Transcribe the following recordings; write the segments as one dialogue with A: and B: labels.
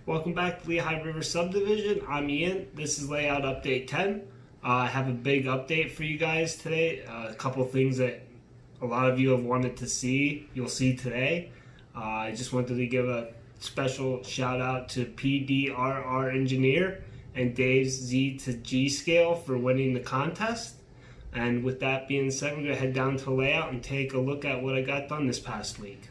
A: Welcome back to Lehigh River Subdivision. I'm Ian. This is Layout Update 10. I have a big update for you guys today. A couple things that a lot of you have wanted to see, you'll see today. I just wanted to give a special shout out to PDRR Engineer and Dave's Z to G scale for winning the contest. And with that being said, we're going to head down to layout and take a look at what I got done this past week.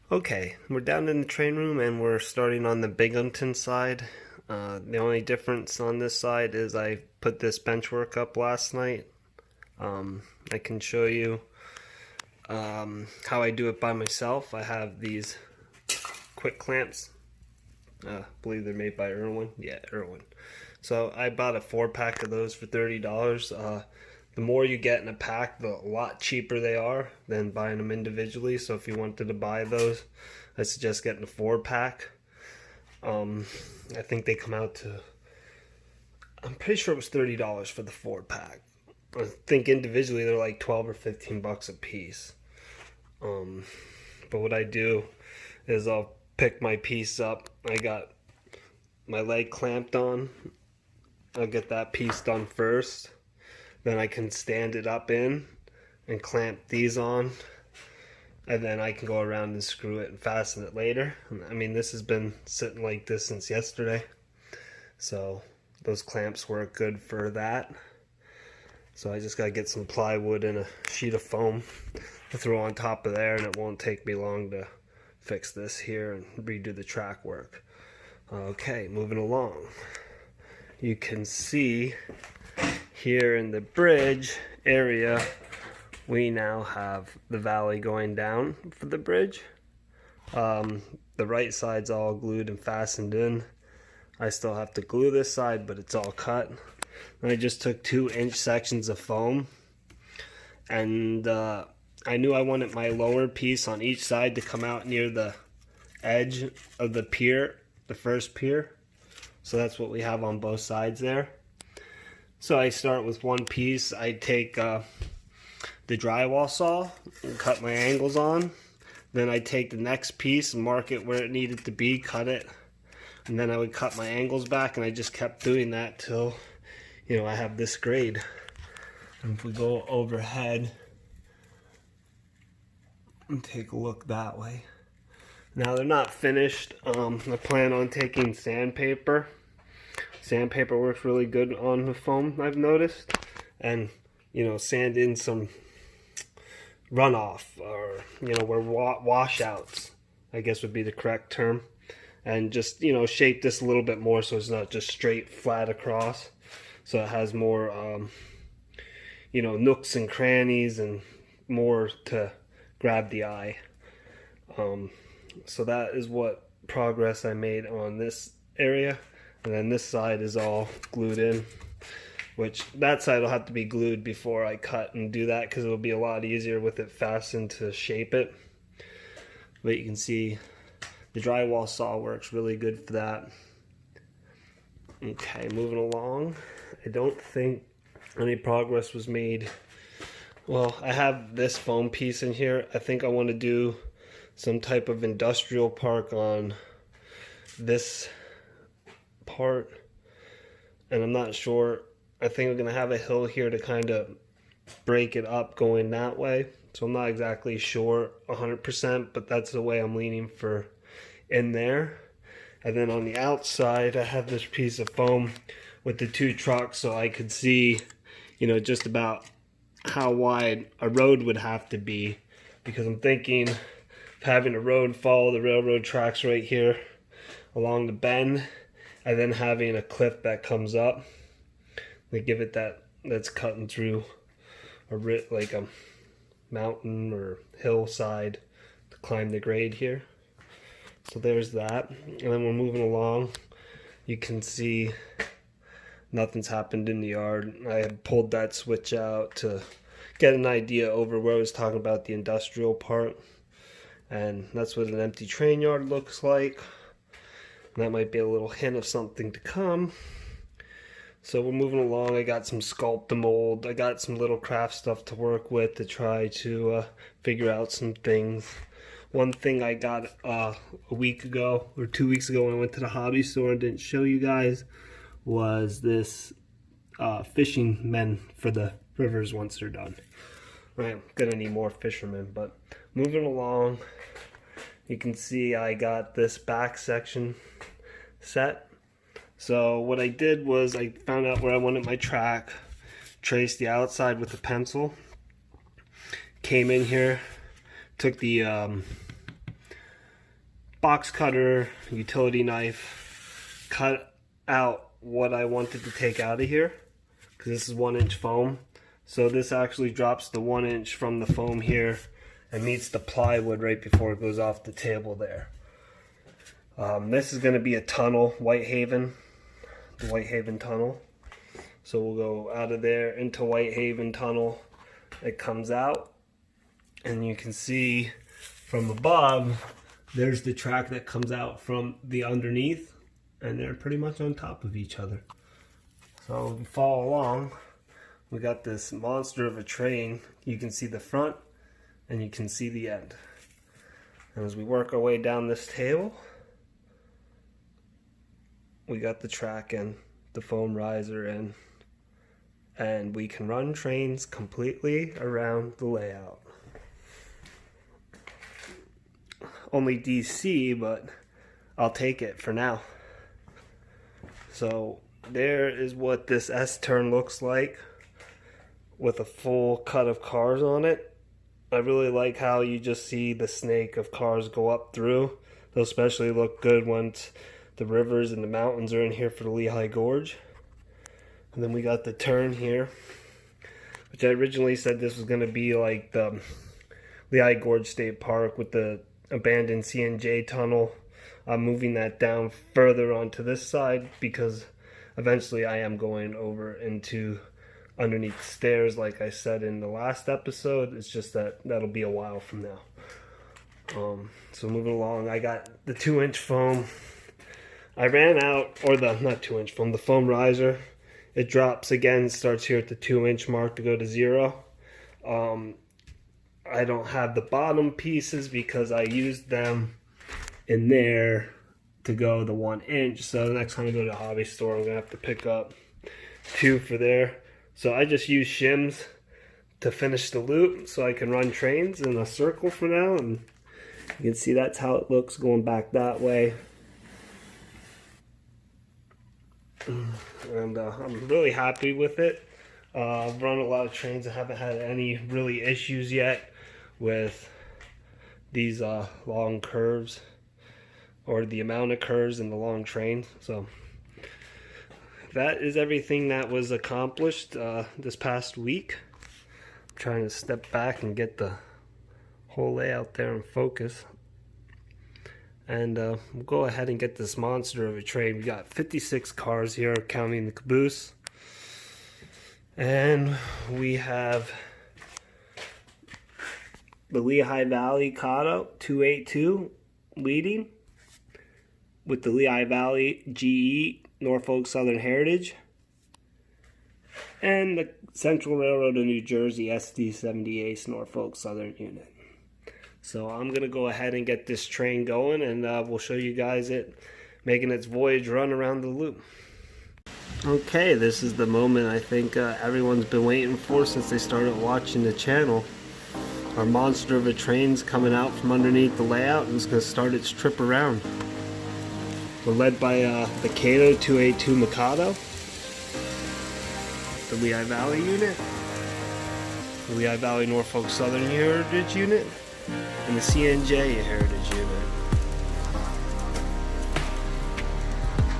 A: Okay, we're down in the train room and we're starting on the Binghamton side. The only difference on this side is I put this bench work up last night. I can show you how I do it by myself. I have these quick clamps. I believe they're made by Irwin. Yeah, Irwin. So I bought a 4-pack of those for $30. The more you get in a pack, the lot cheaper they are than buying them individually. So if you wanted to buy those, I suggest getting a 4-pack. I think they come out to, I'm pretty sure it was $30 for the 4-pack. I think individually they're like 12 or 15 bucks a piece. But what I do is I'll pick my piece up. I got my leg clamped on. I'll get that piece done first. Then I can stand it up in and clamp these on, and then I can go around and screw it and fasten it later. I mean, this has been sitting like this since yesterday, so those clamps work good for that. So I just gotta get some plywood and a sheet of foam to throw on top of there, and it won't take me long to fix this here and redo the track work. Okay, moving along. You can see here in the bridge area, we now have the valley going down for the bridge. The right side's all glued and fastened in. I still have to glue this side, but it's all cut. And I just took 2-inch sections of foam, and I knew I wanted my lower piece on each side to come out near the edge of the pier, the first pier. So that's what we have on both sides there. So I start with one piece. I take the drywall saw and cut my angles on. Then I take the next piece and mark it where it needed to be, cut it. And then I would cut my angles back, and I just kept doing that till, you know, I have this grade. And if we go overhead and take a look that way. Now they're not finished. I plan on taking sandpaper. Sandpaper works really good on the foam, I've noticed. And, you know, sand in some runoff, or, you know, where washouts, I guess would be the correct term. And just, you know, shape this a little bit more so it's not just straight flat across. So it has more, you know, nooks and crannies and more to grab the eye. So that is what progress I made on this area. And then this side is all glued in, which that side will have to be glued before I cut and do that, because it'll be a lot easier with it fastened to shape it. But you can see the drywall saw works really good for that. Okay, moving along. I don't think any progress was made. Well, I have this foam piece in here. I think I want to do some type of industrial park on this part, and I'm not sure. I think I'm gonna have a hill here to kind of break it up going that way, so I'm not exactly sure 100%, but that's the way I'm leaning for in there. And then on the outside I have this piece of foam with the 2 trucks, so I could see, you know, just about how wide a road would have to be, because I'm thinking of having a road follow the railroad tracks right here along the bend, and then having a cliff that comes up. They give it that's cutting through like a mountain or hillside to climb the grade here. So there's that. And then we're moving along. You can see nothing's happened in the yard. I had pulled that switch out to get an idea over where I was talking about the industrial part. And that's what an empty train yard looks like. And that might be a little hint of something to come. So we're moving along. I got some sculpt and mold. I got some little craft stuff to work with to try to figure out some things. One thing I got a week ago or 2 weeks ago when I went to the hobby store and didn't show you guys was this fishing men for the rivers once they're done. Right, I'm gonna need more fishermen, but moving along, you can see I got this back section set. So what I did was I found out where I wanted my track, traced the outside with a pencil, came in here, took the box cutter, utility knife, cut out what I wanted to take out of here, because this is 1-inch foam. So this actually drops the 1 inch from the foam here and meets the plywood right before it goes off the table there. This is going to be a tunnel, Whitehaven, the Whitehaven tunnel. So we'll go out of there into Whitehaven tunnel. It comes out, and you can see from above, there's the track that comes out from the underneath, and they're pretty much on top of each other. So if you follow along, we got this monster of a train. You can see the front and you can see the end. And as we work our way down this table, we got the track in, the foam riser in, and we can run trains completely around the layout. Only DC, but I'll take it for now. So there is what this S-turn looks like with a full cut of cars on it. I really like how you just see the snake of cars go up through. They'll especially look good once the rivers and the mountains are in here for the Lehigh Gorge. And then we got the turn here, which I originally said this was going to be like the Lehigh Gorge State Park with the abandoned CNJ tunnel. I'm moving that down further onto this side because eventually I am going over into underneath the stairs, like I said in the last episode. It's just that that'll be a while from now. So moving along, I got the 2-inch foam. I ran out, or the not 2-inch foam, the foam riser. It drops again, starts here at the 2-inch mark to go to 0. I don't have the bottom pieces because I used them in there to go the 1 inch. So the next time I go to the hobby store, I'm gonna have to pick up 2 for there. So I just use shims to finish the loop so I can run trains in a circle for now, and you can see that's how it looks going back that way. And I'm really happy with it. I've run a lot of trains. I haven't had any really issues yet with these long curves, or the amount of curves in the long train. So that is everything that was accomplished this past week. I'm trying to step back and get the whole layout there in focus. And we'll go ahead and get this monster of a train. We got 56 cars here, counting the caboose. And we have the Lehigh Valley Cotto 282 leading, with the Lehigh Valley GE Norfolk Southern Heritage, and the Central Railroad of New Jersey SD70 Ace Norfolk Southern unit. So I'm going to go ahead and get this train going, and we'll show you guys it making its voyage run around the loop. Okay, this is the moment I think everyone's been waiting for since they started watching the channel. Our monster of a train's coming out from underneath the layout and it's going to start its trip around. We're led by the Cato 282 Mikado, the Lehigh Valley unit, the Lehigh Valley Norfolk Southern Heritage unit, and the CNJ Heritage unit.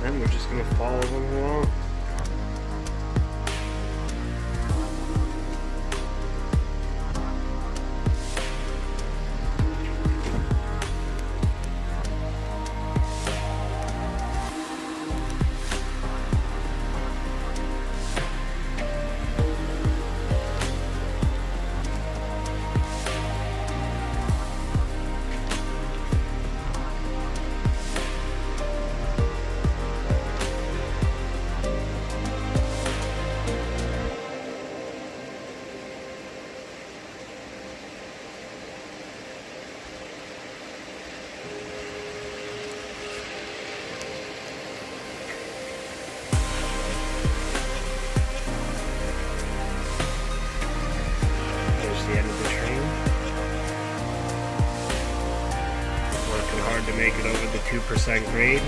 A: then we're just gonna follow them along. The end of the train. Working hard to make it over the 2% grade.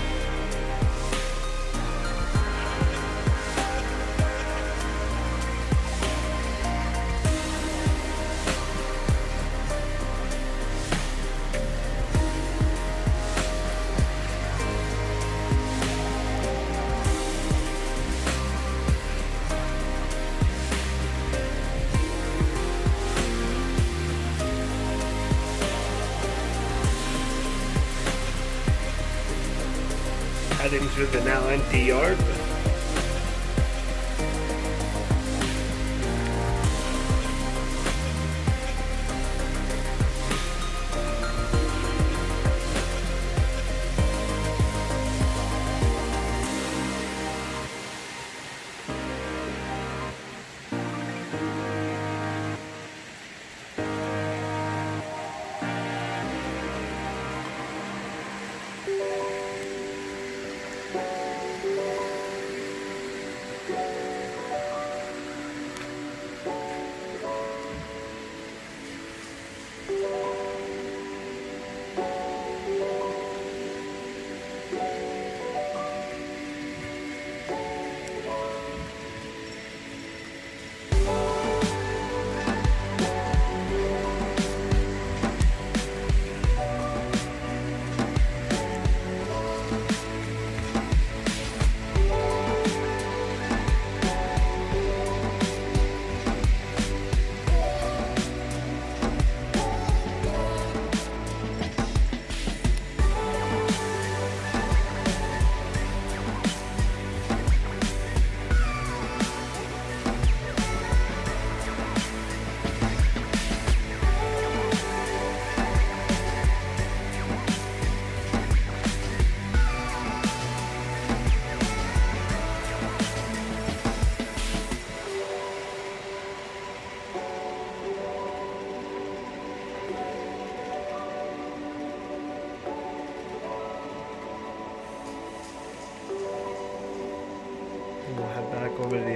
A: Heading through the now empty yard. We'll head back over to the